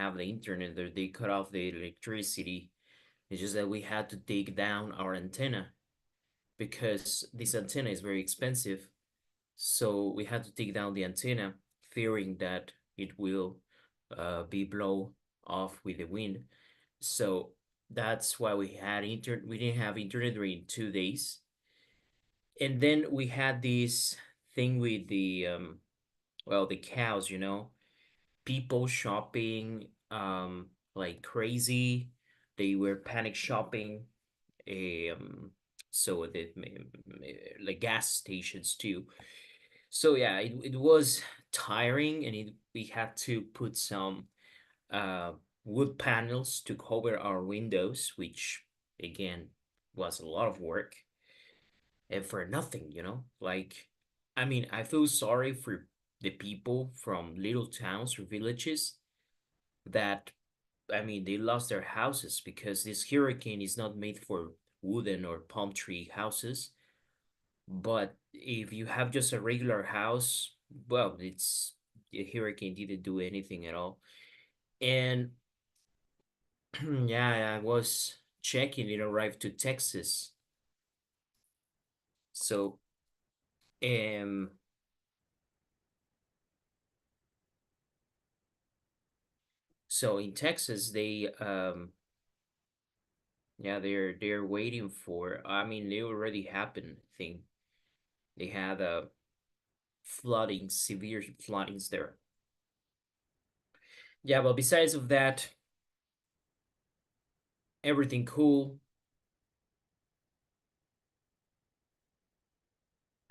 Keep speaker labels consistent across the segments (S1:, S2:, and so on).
S1: have the internet or they cut off the electricity. It's just that we had to take down our antenna because this antenna is very expensive. So we had to take down the antenna, fearing that it will be blown off with the wind. So that's why we had internet. We didn't have internet during 2 days, and then we had this thing with the well, the cows. People shopping like crazy. They were panic shopping. Um, so the like gas stations too. So yeah, it was tiring, and we had to put some uh wood panels to cover our windows, which again was a lot of work and for nothing, Like, I mean, I feel sorry for the people from little towns or villages that, I mean, they lost their houses because this hurricane is not made for wooden or palm tree houses. But if you have just a regular house, well, the hurricane didn't do anything at all. And yeah, I was checking, it arrived to Texas. So, um, so in Texas, yeah, they're waiting for. I mean, they already happened. I think they had a flooding, severe floodings there. Yeah, but besides of that, everything cool.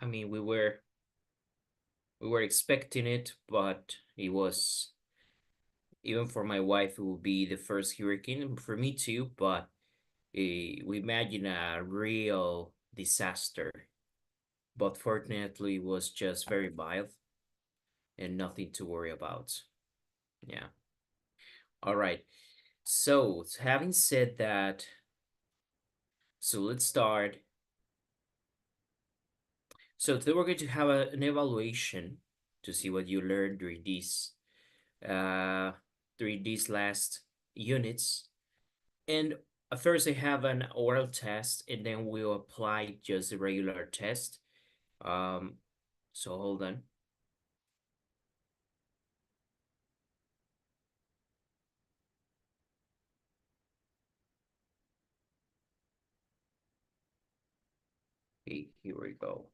S1: I mean, we were expecting it, but it was, even for my wife, it would be the first hurricane, and for me too. But we imagine a real disaster. But fortunately, it was just very mild and nothing to worry about. Yeah. All right. So, having said that, so let's start. So today we're going to have an evaluation to see what you learned uh during these last units. And first I have an oral test, and then we'll apply just a regular test. Um, so hold on. Okay, here we go.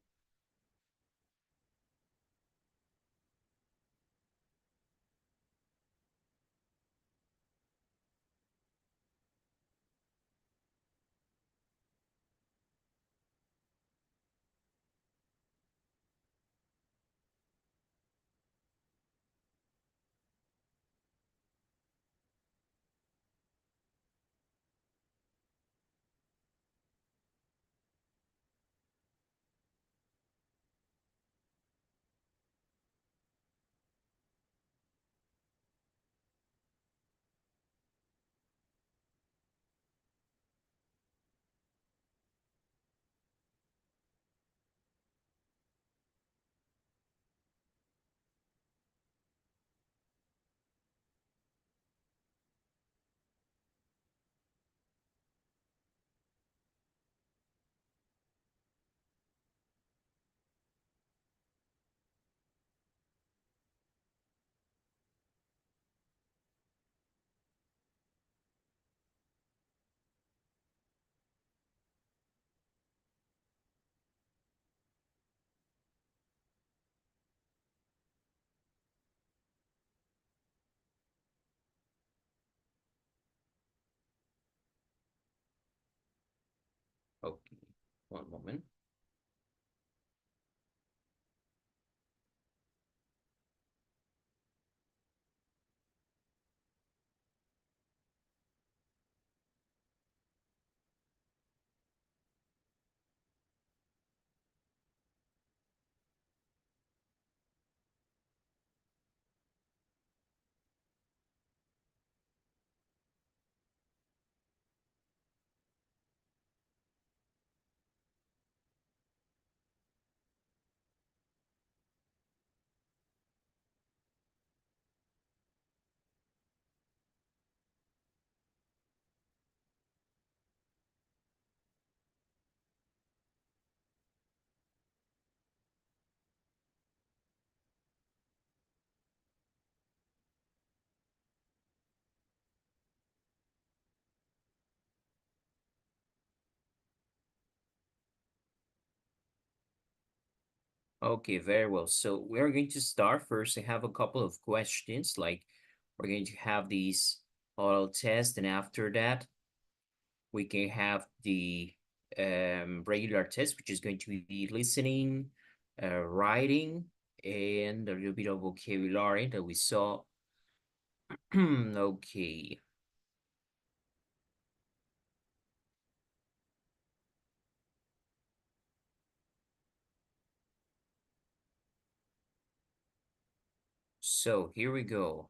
S1: Okay, one moment. Okay, very well. So we're going to start first. I have a couple of questions. Like we're going to have these oral test, and after that, we can have the regular test, which is going to be listening, writing, and a little bit of vocabulary that we saw. Okay, so here we go.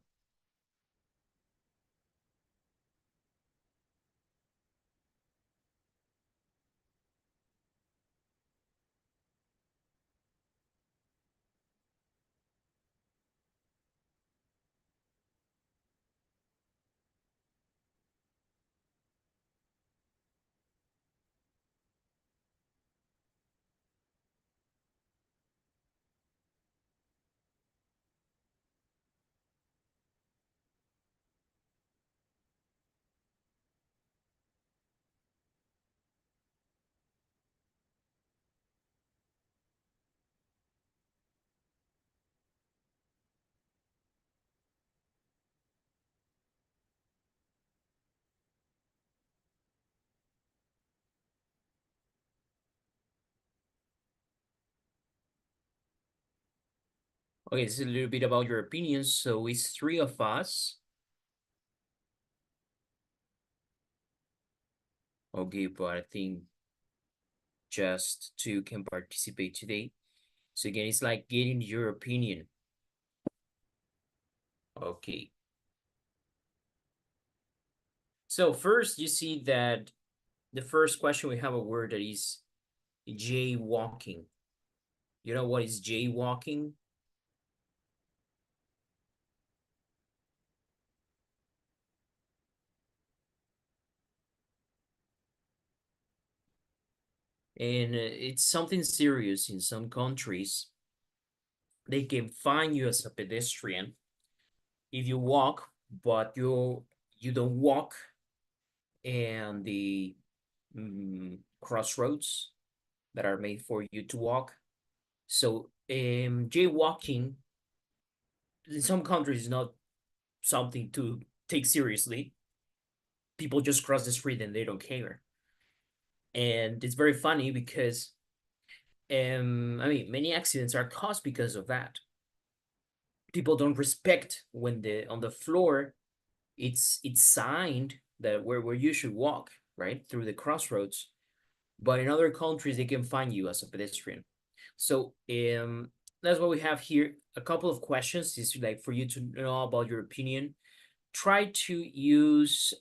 S1: Okay, this is a little bit about your opinions. So it's three of us. Okay, but I think just two can participate today. So again, it's like getting your opinion. Okay. So first you see that the first question we have a word that is jaywalking. You know what is jaywalking? And it's something serious in some countries. They can fine you as a pedestrian if you walk, but you don't walk and the crossroads that are made for you to walk. So jaywalking in some countries is not something to take seriously. People just cross the street and they don't care. And it's very funny because I mean many accidents are caused because of that. People don't respect when the on the floor it's signed that where you should walk, right? Through the crossroads. But in other countries they can fine you as a pedestrian. So that's what we have here. A couple of questions is like for you to know about your opinion. Try to use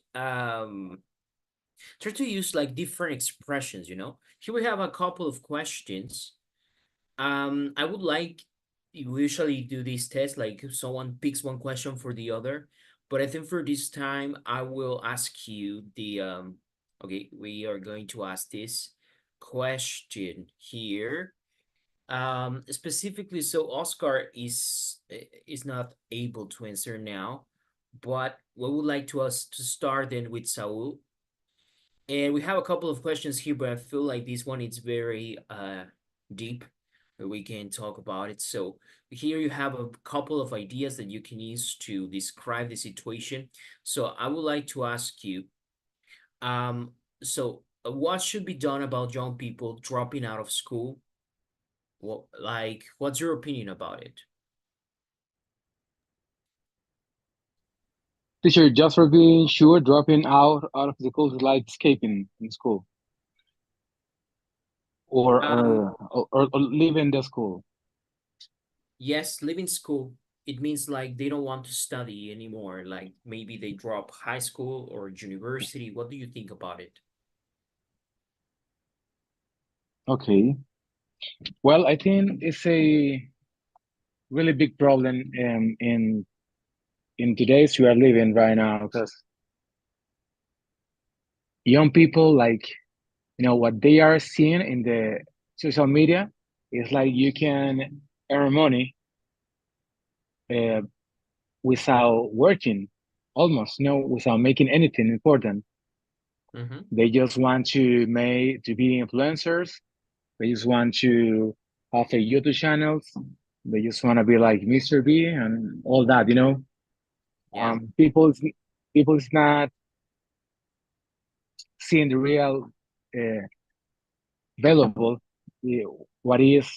S1: like different expressions, you know. Here we have a couple of questions. I would like we usually do this test like if someone picks one question for the other, but I think for this time I will ask you the okay, we are going to ask this question here. Specifically, so Oscar is not able to answer now, but we would like to us to start then with Saul. And we have a couple of questions here, but I feel like this one is very deep where we can talk about it. So here you have a couple of ideas that you can use to describe the situation. So I would like to ask you, um, what should be done about young people dropping out of school? What, like, what's your opinion about it?
S2: Teacher, just for being sure, dropping out of the school is like escaping in school, or
S1: Um,
S2: or leaving the school.
S1: yes, leaving school, it means like they don't want to study anymore. Like maybe they drop high school or university. What do you think about it?
S2: Okay. Well, I think it's a really big problem in today's we are living right now because young people like what they are seeing in the social media is like you can earn money uh, without working, almost without making anything important.
S1: Mm-hmm.
S2: They just want to be influencers. They just want to. have a YouTube channels. They just want to be like Mr. B and all that, you know.
S1: Yeah.
S2: People's not seeing the real uh, valuable what is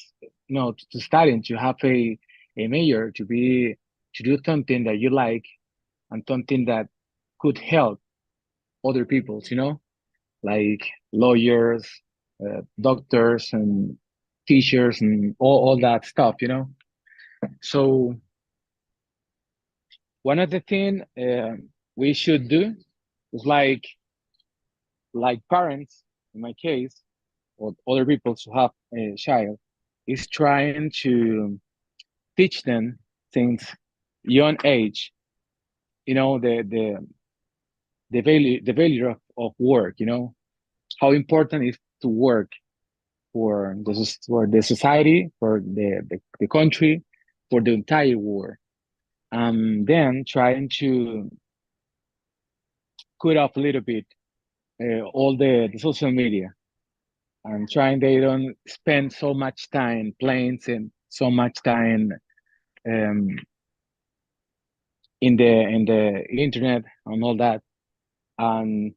S2: to studying, to have a major, to do something that you like and something that could help other people's, like lawyers, doctors, and teachers, and all that stuff, So one of the things we should do is like parents, in my case, or other people who have a child, is trying to teach them since young age, the value of work, how important it is to work for the society, for the country, for the entire world. Then trying to cut off a little bit all the social media, and trying they don't spend so much time playing and so much time um, in the internet and all that, and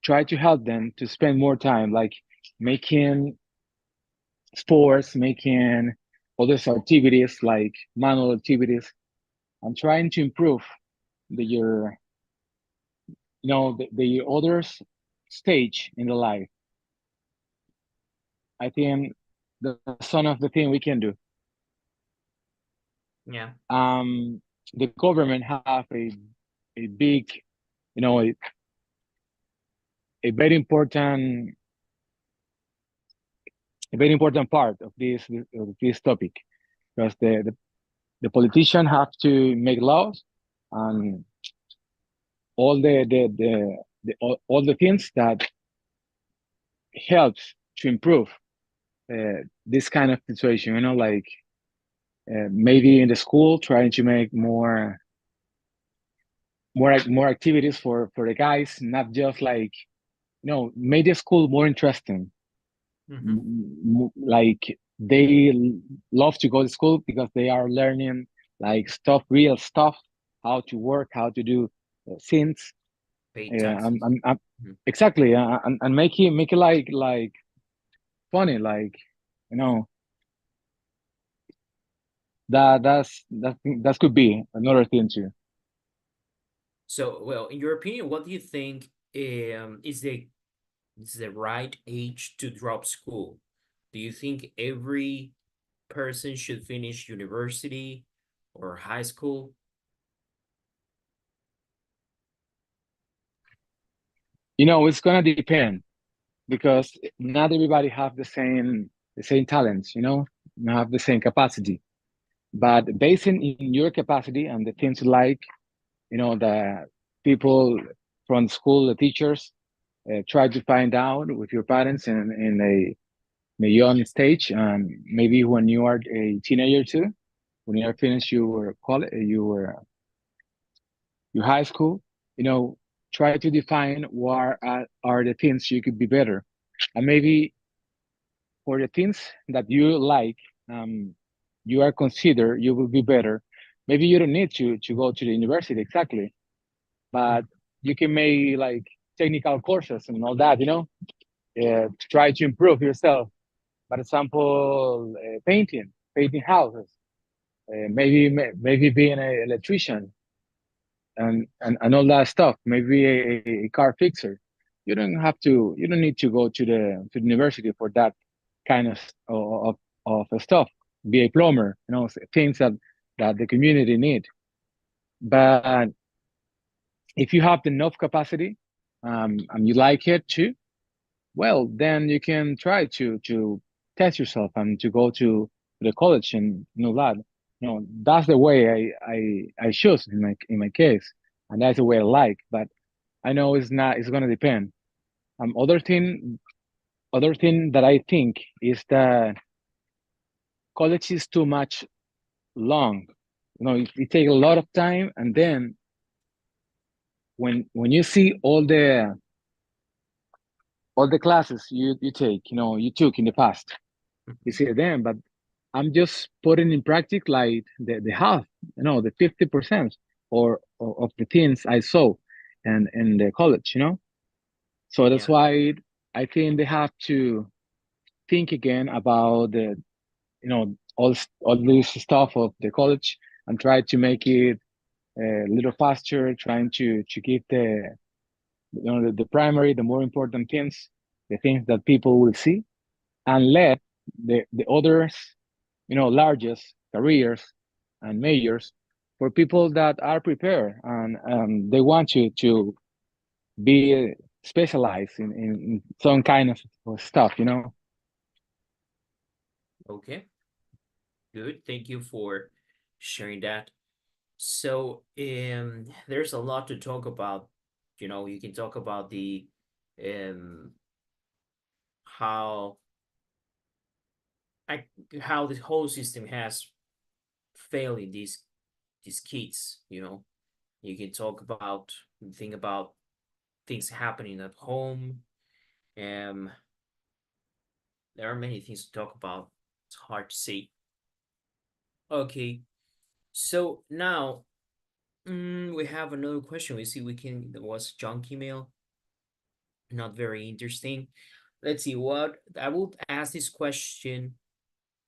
S2: try to help them to spend more time like making sports, making other activities like manual activities, and trying to improve your the others stage in the life. I think that's one of the thing we can do.
S1: Yeah.
S2: The government have a big, you know, a very important a very important part of this topic, because the politician have to make laws and all all the things that helps to improve this kind of situation. Like maybe in the school trying to make more activities for the guys, not just like make the school more interesting.
S1: Mm-hmm.
S2: Like they love to go to school because they are learning like real stuff, how to work, how to do things.
S1: Pay
S2: Yeah,
S1: taxes. Mm-hmm.
S2: exactly, and make it like funny, like you know that could be another thing too.
S1: So, well, in your opinion, what do you think is the right age to drop school? Do you think every person should finish university or high school?
S2: It's gonna depend, because not everybody have the same talents, not have the same capacity. But based in your capacity and the things you like, the people from school, the teachers, try to find out with your parents in a young stage. Maybe when you are a teenager too, when you are finished your college, your high school, you know, try to define what are the things you could be better, and maybe for the things that you like, you are considered you will be better. Maybe you don't need to go to the university exactly, but you can make like technical courses and all that, try to improve yourself. For example, painting houses, maybe being an electrician, and all that stuff. Maybe a car fixer. You don't need to go to the university for that kind of stuff. Be a plumber, things that the community need. But if you have enough capacity, and you like it too, well, then you can try to test yourself and to go to the college and that. That's the way I choose in my case, and that's the way I like. But I know it's not. It's gonna depend. Other thing that I think is that college is too much long. It takes a lot of time, and then when you see all the classes you take, you took in the past. You
S1: Mhm.
S2: see it then, but I'm just putting in practice like the half, the 50% or of the things I saw and in the college, So that's
S1: Yeah.
S2: why I think they have to think again about all this stuff of the college and try to make it a little faster, trying to give the primary, the more important things, the things that people will see, and let the others, largest careers and majors for people that are prepared and they want to be specialized in some kind of stuff.
S1: Okay. Good. Thank you for sharing that. So, there's a lot to talk about. You can talk about the um how I how the whole system has failed in these kids. You can talk about think about things happening at home. Um, there are many things to talk about. It's hard to say. Okay, so now we have another question. We see we can there was junk email, not very interesting. Let's see what I will ask this question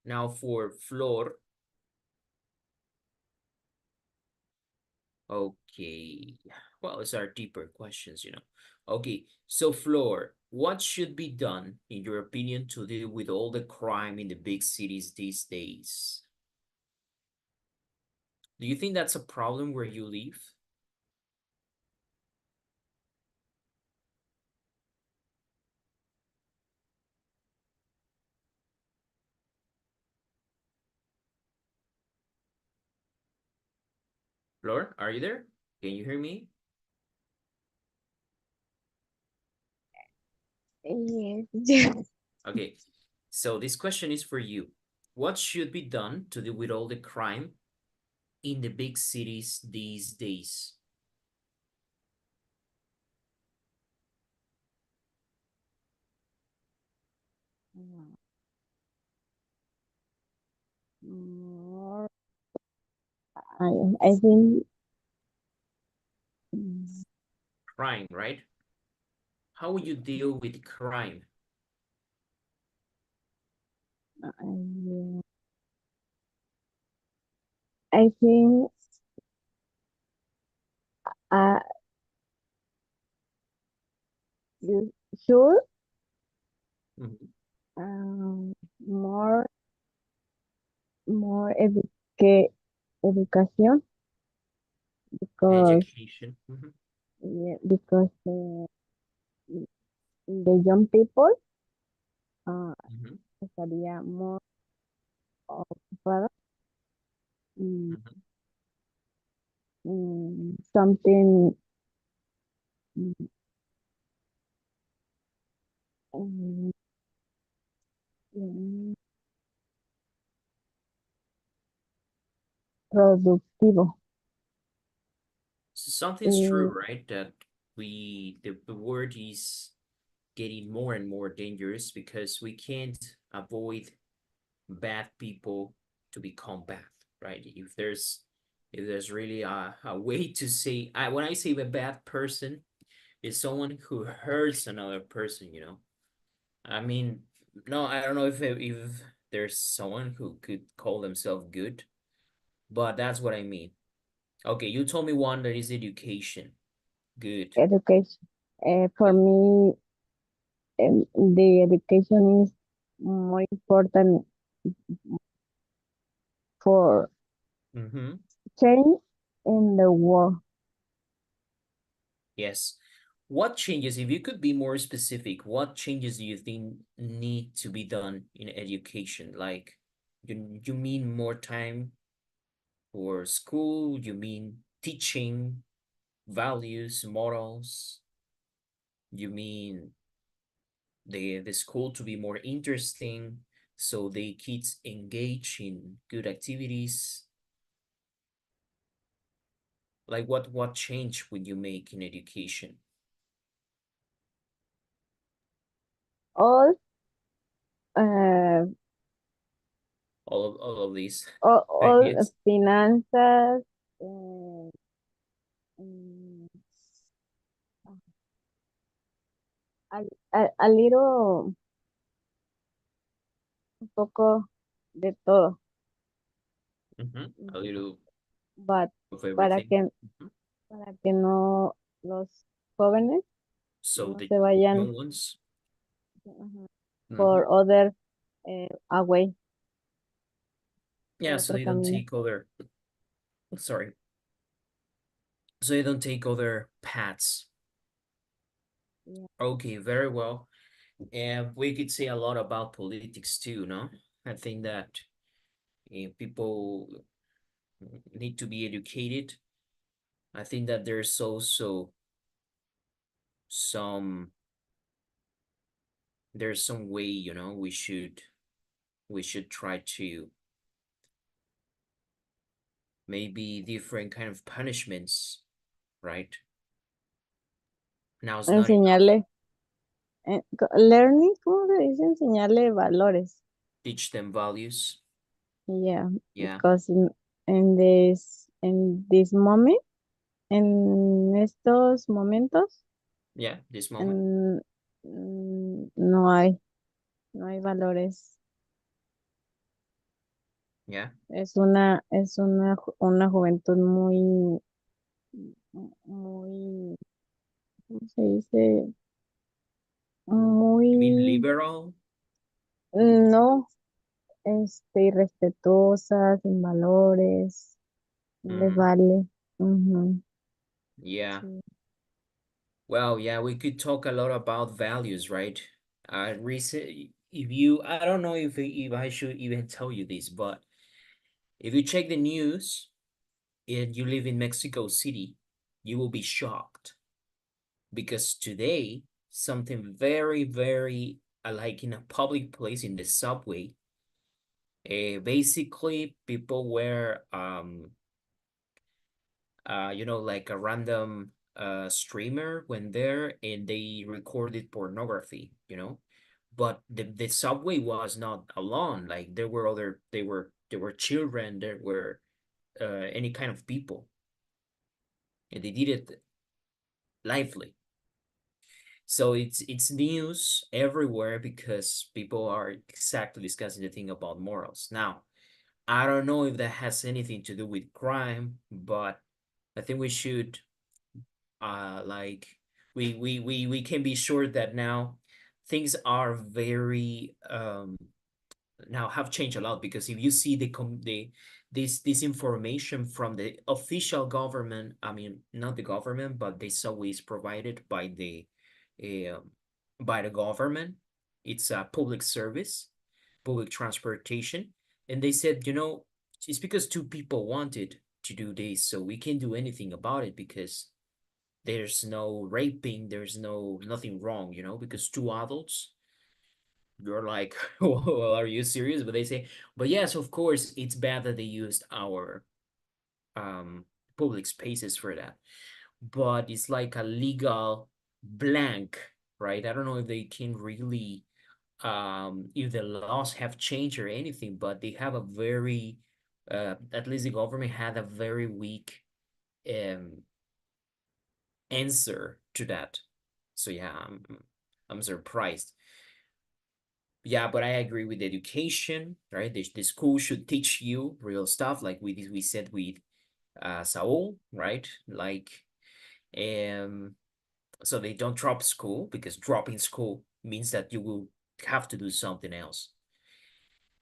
S1: now for Flor. Okay. Well, it's our deeper questions. Okay, so Flor, what should be done, in your opinion, to deal with all the crime in the big cities these days? Do you think that's a problem where you live? Flor, are you there? Can you hear me?
S3: Yes, yes.
S1: Okay, so this question is for you. What should be done to deal with all the crime in the big cities these days?
S3: More, I think mm,
S1: Crime, right? How would you deal with crime?
S3: I think uh, you should
S1: Mhm.
S3: um, more more education because
S1: Education. Mhm.
S3: yeah, because the young people uh,
S1: Mhm.
S3: estaría more ocupada in,
S1: Mhm.
S3: in something mm, mm, mm, productivo.
S1: Something's
S3: Eh,
S1: true, right? That the word is getting more and more dangerous because we can't avoid bad people to become bad, right? If there's really a way to say, when I say a bad person, is someone who hurts another person. I mean, no, I don't know if there's someone who could call themselves good, but that's what I mean. Okay, you told me one that is education. Good.
S3: education. For me, the education is more important for
S1: Mm-hmm.
S3: change in the world.
S1: Yes. What changes, if you could be more specific, what changes do you think need to be done in education? Like, you mean more time for school? You mean teaching values, morals? You mean the school to be more interesting so the kids engage in good activities? Like what change would you make in education?
S3: all uh,
S1: all of these
S3: all
S1: ideas.
S3: finanzas, uh, mm, a, a little, un poco de todo,
S1: A little
S3: but
S1: of
S3: para
S1: everything.
S3: que,
S1: Mhm.
S3: para que no los jóvenes
S1: So
S3: no
S1: the
S3: se
S1: young
S3: vayan,
S1: ones.
S3: ujú,
S1: Hmm.
S3: por other away, por
S1: Yeah, so
S3: otro
S1: they don't
S3: camino.
S1: take other, sorry, so they don't take other paths.
S3: Yeah.
S1: Okay, very well. And we could say a lot about politics too, no? I think that people need to be educated. I think that there's also some some way, we should try to maybe different kind of punishments, right? Now it's not enough.
S3: Enseñarle, learning, ¿cómo se dice? Enseñarle valores.
S1: Teach them values.
S3: Yeah,
S1: Yeah,
S3: because in this moment, en estos momentos,
S1: yeah, this moment.
S3: mm, no hay valores.
S1: Yeah.
S3: Es una juventud muy, ¿cómo se dice?
S1: You mean
S3: Muy,
S1: liberal?
S3: no, irrespetuosa, sin valores, no les
S1: Mm,
S3: vale. Ujú,
S1: yeah.
S3: sí.
S1: Well, yeah, we could talk a lot about values, right? If you, I don't know if I should even tell you this, but if you check the news and you live in Mexico City, you will be shocked because today something very, very like in a public place in the subway, basically people were like a random streamer went there and they recorded pornography. But the subway was not alone. Like there were there were children, there were any kind of people, and they did it lively. So it's news everywhere because people are exactly discussing the thing about morals. Now, I don't know if that has anything to do with crime, but I think we should like we can be sure that now things are very now have changed a lot because if you see this information from the official government, I mean not the government, but this always provided um by the government. It's a public service, public transportation, and they said, it's because two people wanted to do this, so we can't do anything about it because there's no raping, there's nothing wrong, because two adults, you're like, well, are you serious? But they say, but yes, of course, it's bad that they used our um public spaces for that. But it's like a legal blank, right? I don't know if they can really if the laws have changed or anything, but they have a very at least the government had a very weak um answer to that. So yeah, I'm surprised. Yeah, but I agree with education, right? The school should teach you real stuff, like we said with Saul, right? Like so they don't drop school because dropping school means that you will have to do something else.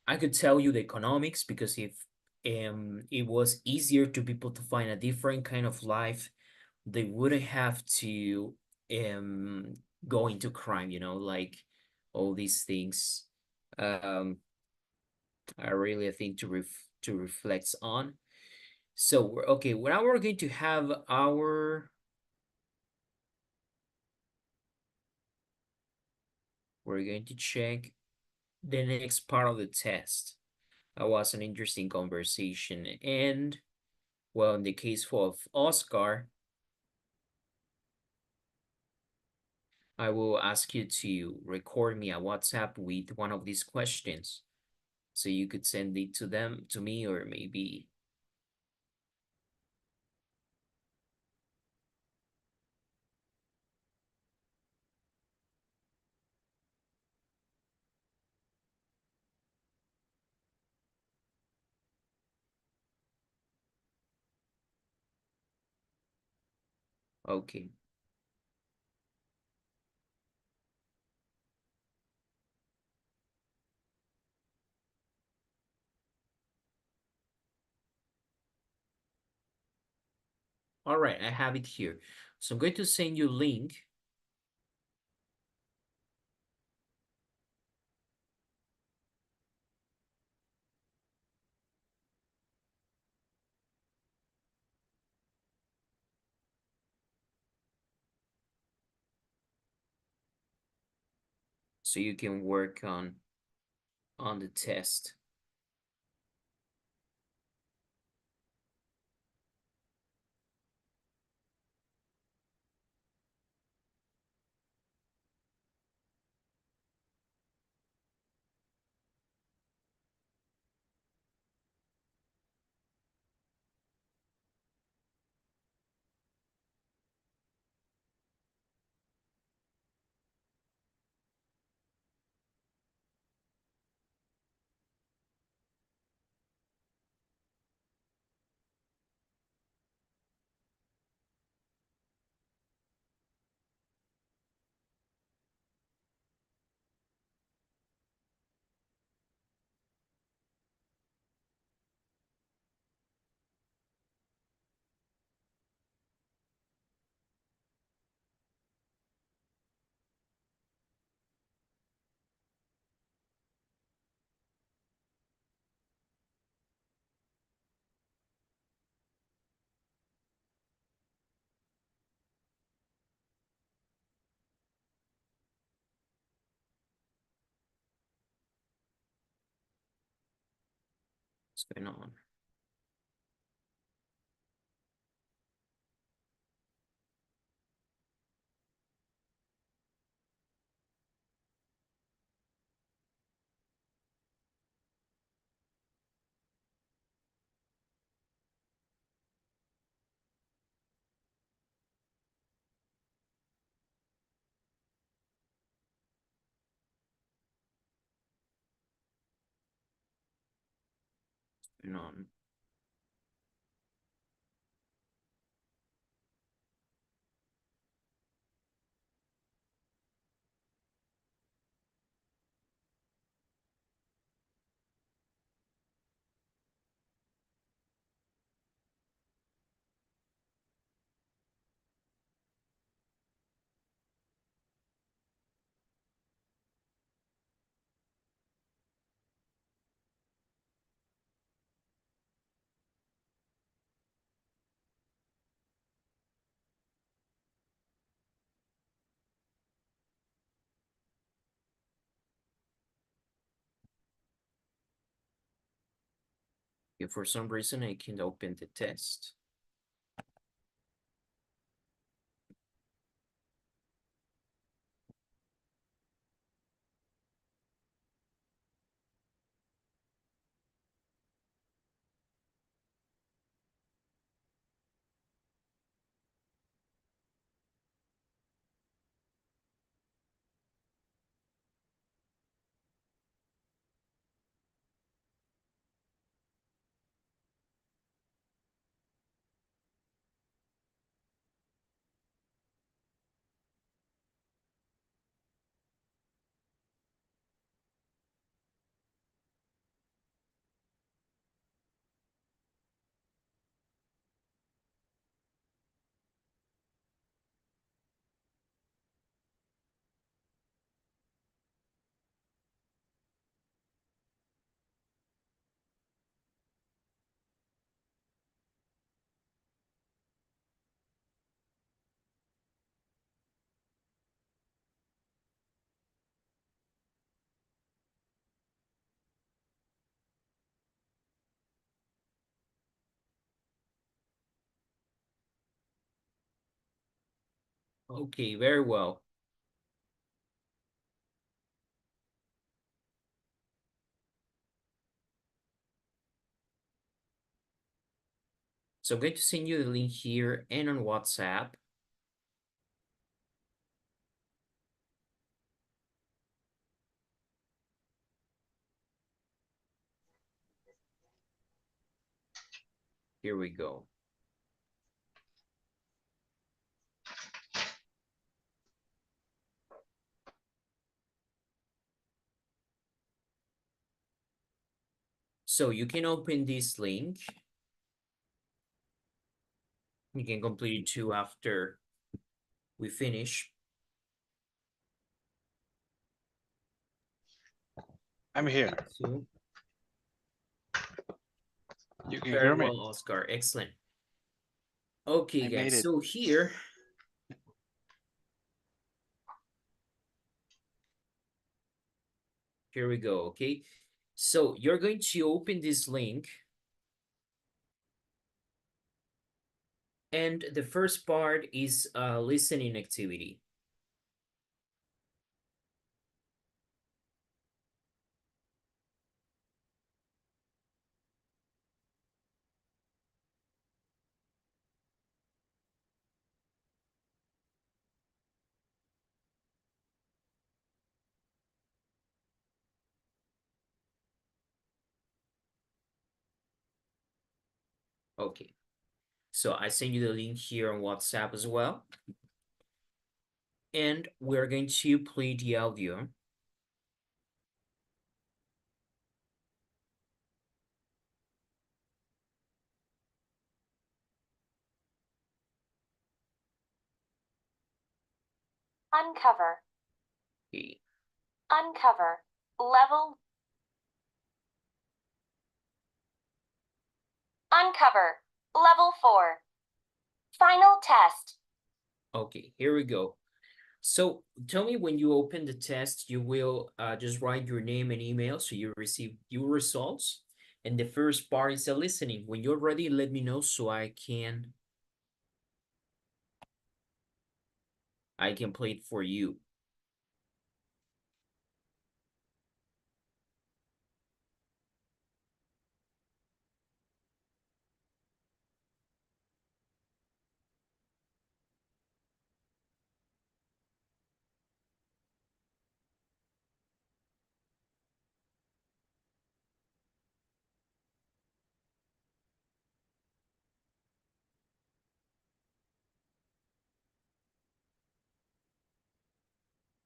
S1: I could tell you the economics because if it was easier to people to find a different kind of life, they wouldn't have to um go into crime, like all these things. Um, are really a thing to reflect on. So okay, now we're going to have we're going to check the next part of the test. That was an interesting conversation. And well, in the case of Oscar, I will ask you to record me a WhatsApp with one of these questions. So you could send it to them, to me, or maybe okay. All right, I have it here. So I'm going to send you a link. So you can work on the test. What's going on? What's going on? If for some reason I can't open the test. Okay, very well. So I'm going to send you the link here and on WhatsApp. Here we go. So you can open this link. You can complete it too after we finish.
S4: I'm here.
S1: So,
S4: You can
S1: very
S4: hear me.
S1: well, Oscar. Excellent. Okay,
S4: I made
S1: guys.
S4: it.
S1: So here we go. Okay. So you're going to open this link. And the first part is a listening activity. Okay. So I send you the link here on WhatsApp as well. And we're going to play the audio.
S5: Uncover.
S1: Okay.
S5: Uncover. Level. Uncover. Level 4. Final test.
S1: Okay, here we go. So tell me when you open the test, you will just write your name and email so you receive your results. And the first part is a listening. When you're ready, let me know so I can play it for you.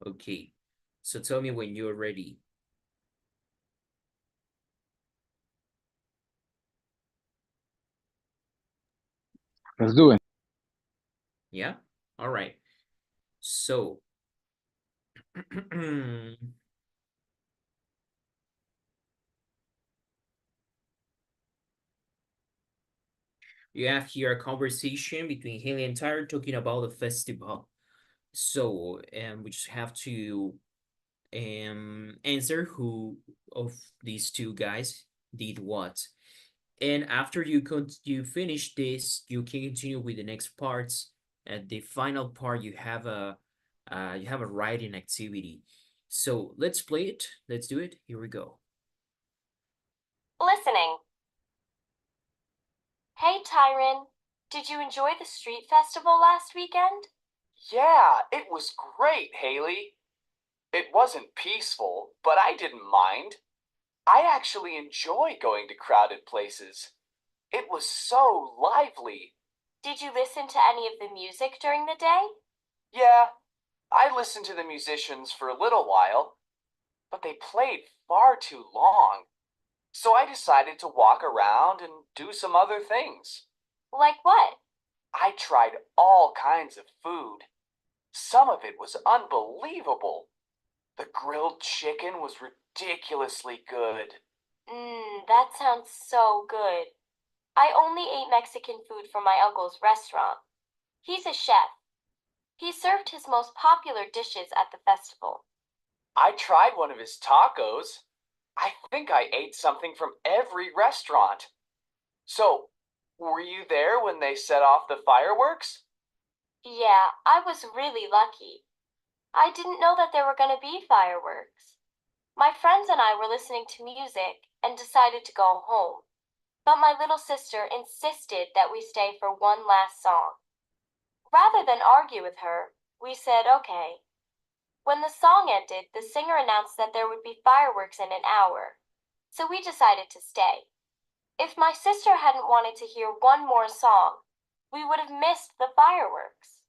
S1: Okay, so tell me when you're ready.
S2: Let's do it.
S1: Yeah, all right. So you have here a conversation between Haley and Tyler talking about the festival. So we just have to answer who of these two guys did what. And after you finish this, you can continue with the next parts. At the final part, you have a writing activity. So let's play it. Let's do it. Here we go.
S5: Listening. Hey, Tyron. Did you enjoy the street festival last weekend?
S6: Yeah, it was great, Haley. It wasn't peaceful, but I didn't mind. I actually enjoy going to crowded places. It was so lively.
S5: Did you listen to any of the music during the day?
S6: Yeah, I listened to the musicians for a little while, but they played far too long. So I decided to walk around and do some other things.
S5: Like what?
S6: I tried all kinds of food. Some of it was unbelievable. The grilled chicken was ridiculously good.
S5: That sounds so good. I only ate Mexican food from my uncle's restaurant. He's a chef. He served his most popular dishes at the festival.
S6: I tried one of his tacos. I think I ate something from every restaurant. So, were you there when they set off the fireworks?
S5: Yeah, I was really lucky. I didn't know that there were going to be fireworks. My friends and I were listening to music and decided to go home. but my little sister insisted that we stay for one last song. Rather than argue with her, we said okay. When the song ended, the singer announced that there would be fireworks in an hour, so we decided to stay. If my sister hadn't wanted to hear one more song, we would have missed the fireworks.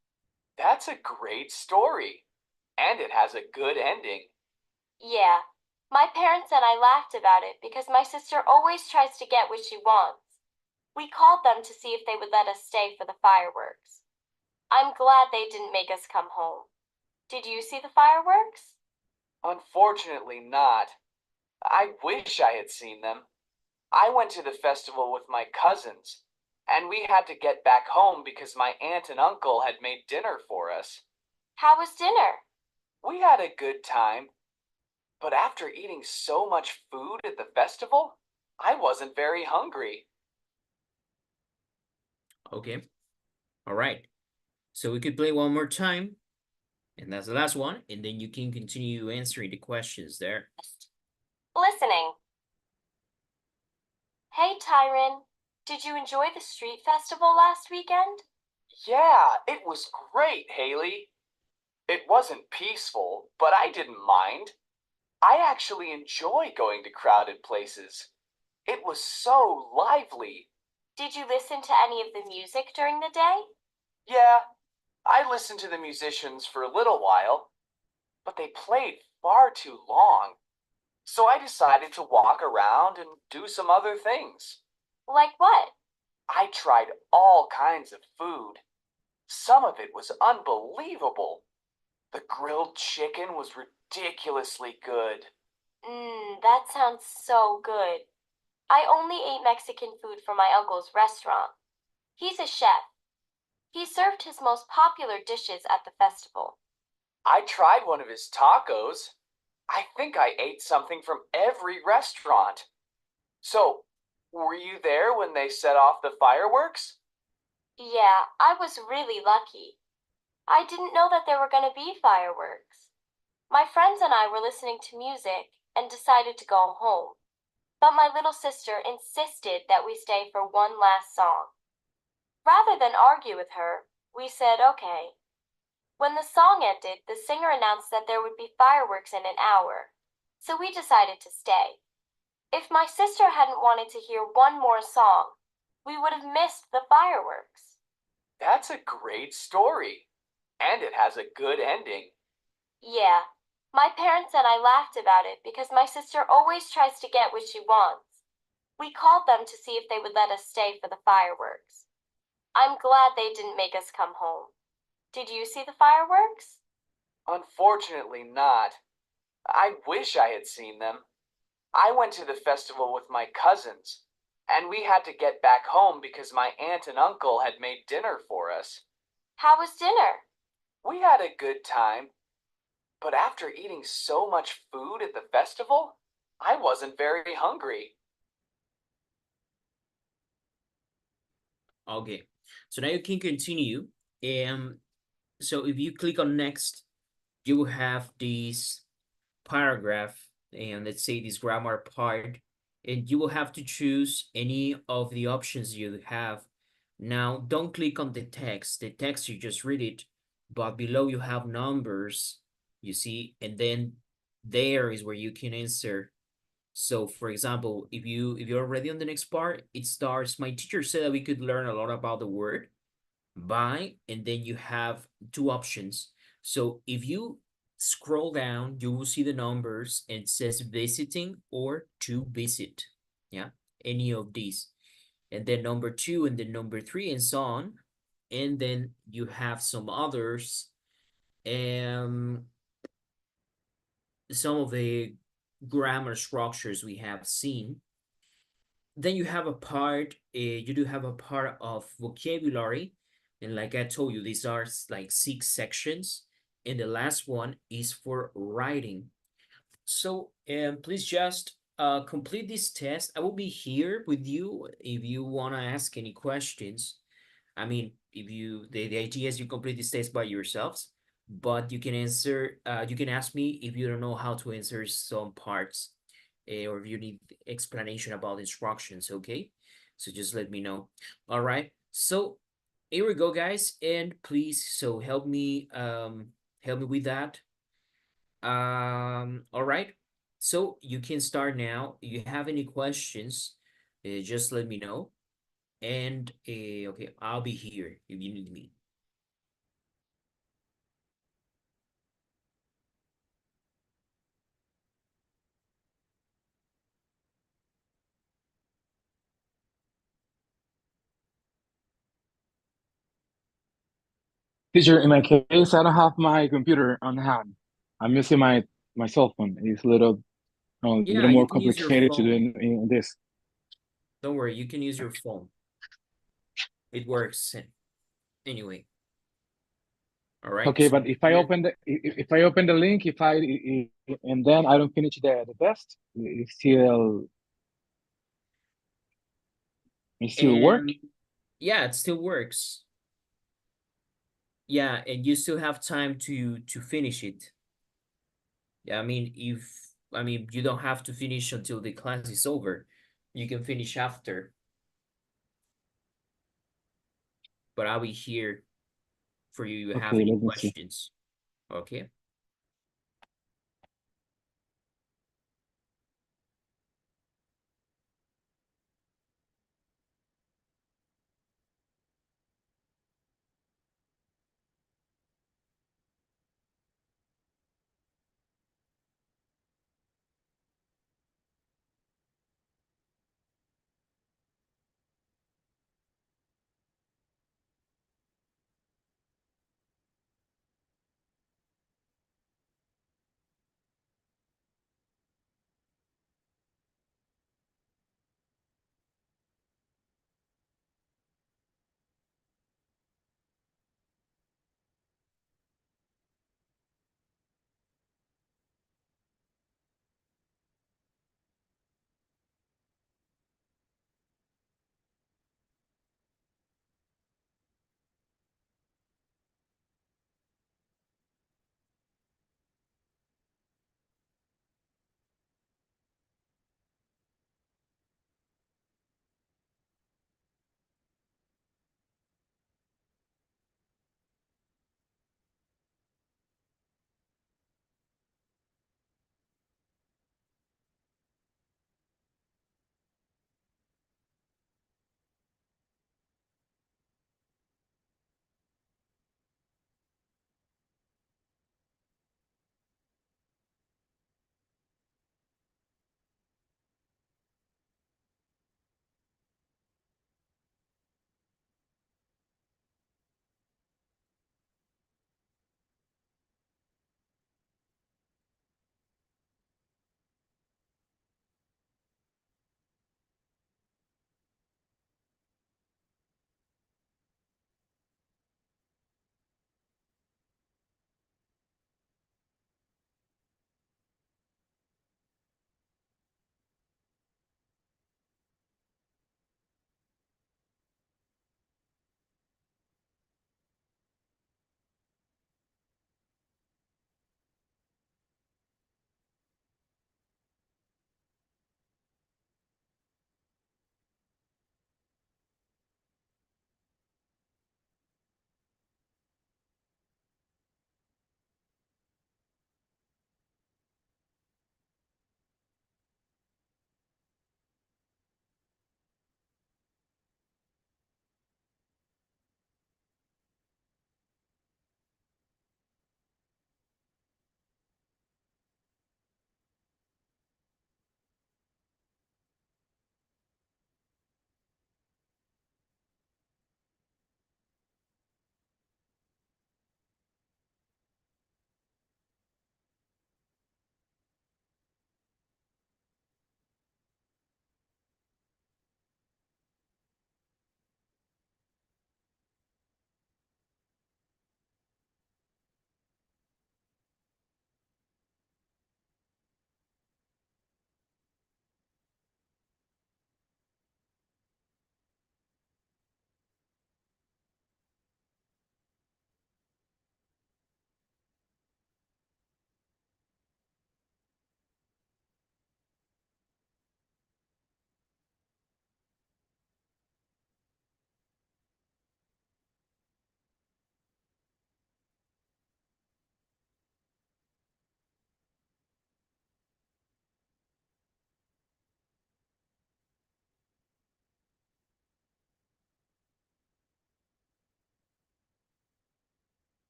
S6: That's a great story, and it has a good ending.
S5: Yeah, my parents and I laughed about it because my sister always tries to get what she wants. We called them to see if they would let us stay for the fireworks. I'm glad they didn't make us come home. Did you see the fireworks?
S6: Unfortunately not. I wish I had seen them. I went to the festival with my cousins, and we had to get back home because my aunt and uncle had made dinner for us.
S5: How was dinner?
S6: We had a good time, but after eating so much food at the festival, I wasn't very hungry.
S1: Okay. All right. So we could play one more time, and that's the last one, and then you can continue answering the questions there.
S5: Listening. Hey, Tyron. Did you enjoy the street festival last weekend?
S6: Yeah, it was great, Haley. It wasn't peaceful, but I didn't mind. I actually enjoy going to crowded places. It was so lively.
S5: Did you listen to any of the music during the day?
S6: Yeah, I listened to the musicians for a little while, but they played far too long. So I decided to walk around and do some other things.
S5: Like what?
S6: I tried all kinds of food. Some of it was unbelievable. The grilled chicken was ridiculously good.
S5: That sounds so good. I only ate Mexican food from my uncle's restaurant. He's a chef. He served his most popular dishes at the festival.
S6: I tried one of his tacos. I think I ate something from every restaurant. So, were you there when they set off the fireworks?
S5: Yeah, I was really lucky. I didn't know that there were going to be fireworks. My friends and I were listening to music and decided to go home. But my little sister insisted that we stay for one last song. Rather than argue with her, we said okay. When the song ended, the singer announced that there would be fireworks in an hour, so we decided to stay. If my sister hadn't wanted to hear one more song, we would have missed the fireworks.
S6: That's a great story, and it has a good ending.
S5: Yeah, my parents and I laughed about it because my sister always tries to get what she wants. We called them to see if they would let us stay for the fireworks. I'm glad they didn't make us come home. Did you see the fireworks?
S6: Unfortunately not. I wish I had seen them. I went to the festival with my cousins, and we had to get back home because my aunt and uncle had made dinner for us.
S5: How was dinner?
S6: We had a good time, but after eating so much food at the festival, I wasn't very hungry.
S1: Okay. So now you can continue. So if you click on next, you will have this paragraph, and let's say this grammar part, and you will have to choose any of the options you have. Now, don't click on the text. The text, you just read it, but below you have numbers, you see, and then there is where you can answer. So for example, if you're already on the next part, it starts, my teacher said that we could learn a lot about the word by, and then you have two options. So if you scroll down, you will see the numbers and it says visiting or to visit. Yeah, any of these. And then number two, and then number three, and so on. And then you have some others. Some of the grammar structures we have seen. Then you have a part, you do have a part of vocabulary. And like I told you, these are like 6 sections. And the last one is for writing. So please just complete this test. I will be here with you if you want to ask any questions. I mean, if you, the idea is you complete this test by yourselves, but you can answer, you can ask me if you don't know how to answer some parts, or if you need explanation about instructions, okay? So just let me know. All right. So here we go, guys. And please, so help me with that. All right. So you can start now. You have any questions, just let me know. And okay, I'll be here if you need me.
S2: Teacher, in my case, I don't have my computer on hand. I'm using my cell phone. It's a little
S1: Yeah, you
S2: more
S1: can use your
S2: complicated to do
S1: phone.
S2: in this.
S1: Don't worry, you can use your phone. It works anyway. All right.
S2: Okay,
S1: So
S2: but if I
S1: here,
S2: open the link, and then I don't finish the test, it still work.
S1: and yeah, it still works. Yeah, and you still have time to finish it. Yeah, I mean you don't have to finish until the class is over. You can finish after, but I'll be here for you if you have
S2: Okay,
S1: any
S2: let me see.
S1: questions. Okay.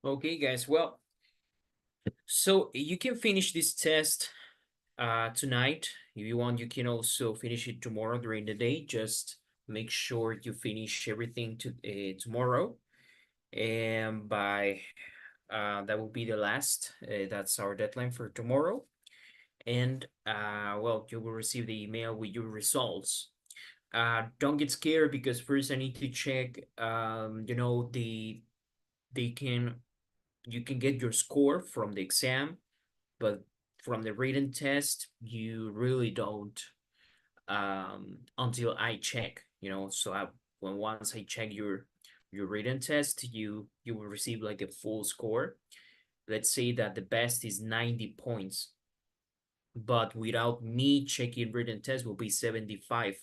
S1: Okay, guys. Well, so you can finish this test tonight. If you want, you can also finish it tomorrow during the day. Just make sure you finish everything tomorrow. And by that will be the last. That's our deadline for tomorrow. And well, you will receive the email with your results. Don't get scared because first I need to check. They can you can get your score from the exam, but from the written test, you really don't until I check. So when once I check your written test, you will receive like the full score. Let's say that the best is 90 points, but without me checking written test will be 75.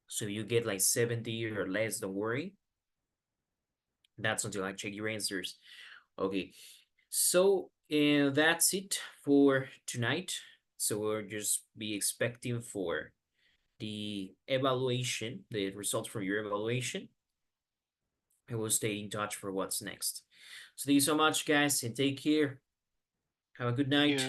S1: So you get like 70 or less, don't worry. That's until I check your answers. Okay, so that's it for tonight. So we'll just be expecting for the evaluation, the results from your evaluation, and we'll stay in touch for what's next. So thank you so much, guys, and take care. Have a good
S4: Thank
S1: night.
S4: you.